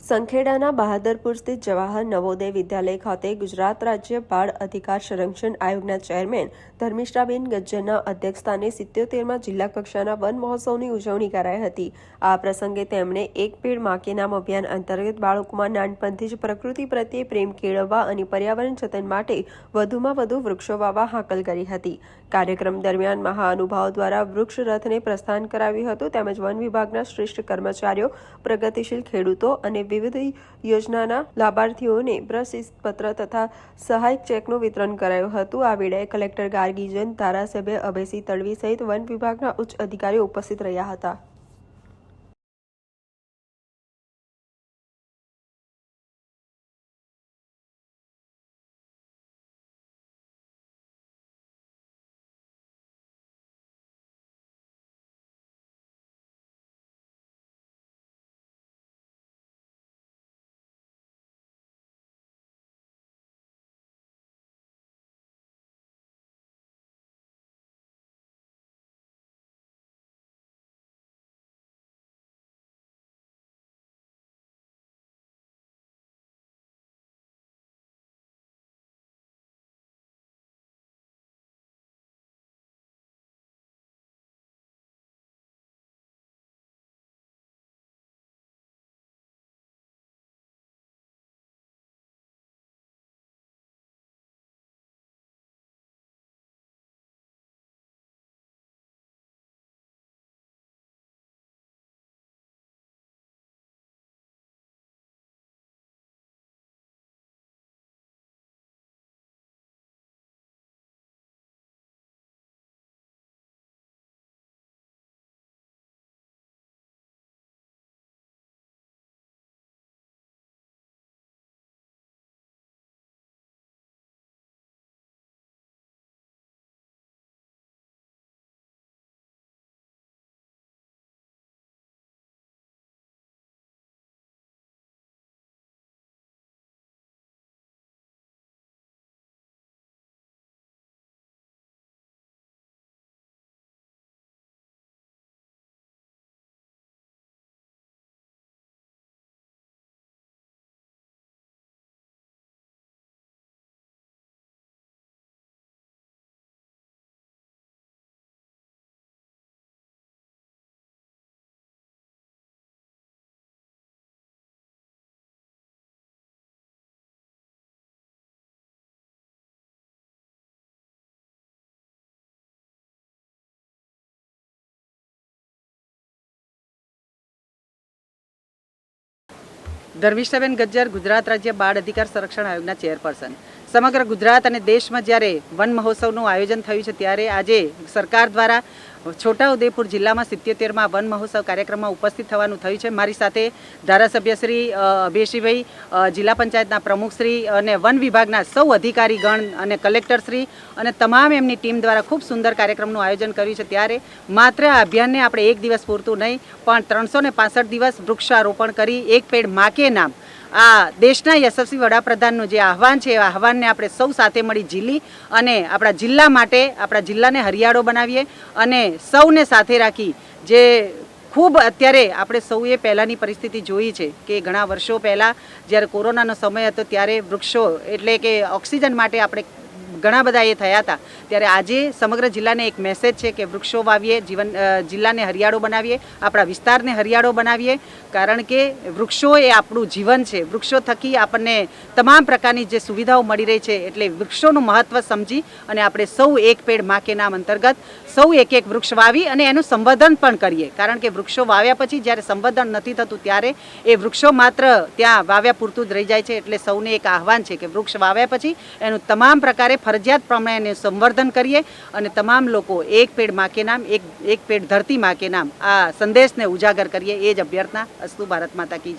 સંખેડાના બહાદરપુર સ્થિત જવાહર નવોદય વિદ્યાલય ખાતે ગુજરાત રાજ્ય બાળ અધિકાર સંરક્ષણ આયોગના ચેરમેન ધર્મિષ્ઠાબેન ગજ્જરના અધ્યક્ષસ્થાને 77માં જિલ્લા કક્ષાના વન મહોત્સવની ઉજવણી કરાઈ હતી। આ પ્રસંગે તેમણે એક પેડ માં કે નામ અભિયાન અંતર્ગત બાળકોમાં નાનપણથી જ પ્રકૃતિ પ્રત્યે પ્રેમ કેળવવા અને પર્યાવરણ જતન માટે વધુમાં વધુ વૃક્ષો વાવવા હાકલ કરી હતી। કાર્યક્રમ દરમિયાન મહાનુભાવો દ્વારા વૃક્ષ રથને પ્રસ્થાન કરાવ્યું હતું તેમજ વન વિભાગના શ્રેષ્ઠ કર્મચારીઓ, પ્રગતિશીલ ખેડૂતો અને વિવિધ યોજનાના લાભાર્થીઓને પ્રશસ્તિપત્ર તથા સહાયક ચેકનું વિતરણ કરાયું હતું। આ વેળાએ કલેક્ટર ગાર્ગીજન, ધારાસભ્ય અભયસિંહ તડવી સહિત વન વિભાગના ઉચ્ચ અધિકારીઓ ઉપસ્થિત રહ્યા હતા। ધર્મિષ્ઠાબેન ગજ્જર, ગુજરાત રાજ્ય બાળ અધિકાર સંરક્ષણ આયોગના ચેરપર્સન। સમગ્ર ગુજરાત અને દેશમાં જ્યારે વન મહોત્સવનું આયોજન થયું છે ત્યારે આજે સરકાર દ્વારા છોટાઉદેપુર જિલ્લામાં 77માં વન મહોત્સવ કાર્યક્રમમાં ઉપસ્થિત થવાનું થયું છે। મારી સાથે ધારાસભ્ય શ્રી અભયસિંહભાઈ, જિલ્લા પંચાયતના પ્રમુખશ્રી અને વન વિભાગના સૌ અધિકારીગણ અને કલેક્ટરશ્રી અને તમામ એમની ટીમ દ્વારા ખૂબ સુંદર કાર્યક્રમનું આયોજન કર્યું છે। ત્યારે માત્ર આ અભિયાનને આપણે એક દિવસ પૂરતું નહીં પણ 365 દિવસ વૃક્ષારોપણ કરી એક પેડ માં કે નામ આ દેશના યશસ્વી વડાપ્રધાનનું જે આહવાન છે એ આહવાનને આપણે સૌ સાથે મળી ઝીલી અને આપણા જિલ્લા માટે આપણા જિલ્લાને હરિયાળો બનાવીએ અને સૌને સાથે રાખી જે ખૂબ અત્યારે આપણે સૌએ પહેલાંની પરિસ્થિતિ જોઈ છે કે ઘણા વર્ષો પહેલાં જ્યારે કોરોનાનો સમય હતો ત્યારે વૃક્ષો એટલે કે ઓક્સિજન માટે આપણે ઘણા બધા એ થયા હતા। ત્યારે આજે સમગ્ર જિલ્લાને એક મેસેજ છે કે વૃક્ષો વાવીએ, જિલ્લાને હરિયાળો બનાવીએ, આપણા વિસ્તારને હરિયાળો બનાવીએ, કારણ કે વૃક્ષો એ આપણું જીવન છે। વૃક્ષો થકી આપણને તમામ પ્રકારની જે સુવિધાઓ મળી રહી છે એટલે વૃક્ષોનું મહત્ત્વ સમજી અને આપણે સૌ એક પેડ માં કે નામ અંતર્ગત સૌ એક વૃક્ષ વાવી અને એનું સંવર્ધન પણ કરીએ, કારણ કે વૃક્ષો વાવ્યા પછી જ્યારે સંવર્ધન નથી થતું ત્યારે એ વૃક્ષો માત્ર ત્યાં વાવ્યા પૂરતું જ રહી જાય છે। એટલે સૌને એક આહવાન છે કે વૃક્ષ વાવ્યા પછી એનું તમામ પ્રકારે ફરજિયાત પ્રમાણે સંવર્ધન કરીએ અને તમામ લોકો એક પેડ માં કે નામ, એક પેડ ધરતી માં કે નામ આ સંદેશને ઉજાગર કરીએ। એ જ અભ્યર્થના। અસ્તુ ભારત માતા કી જય।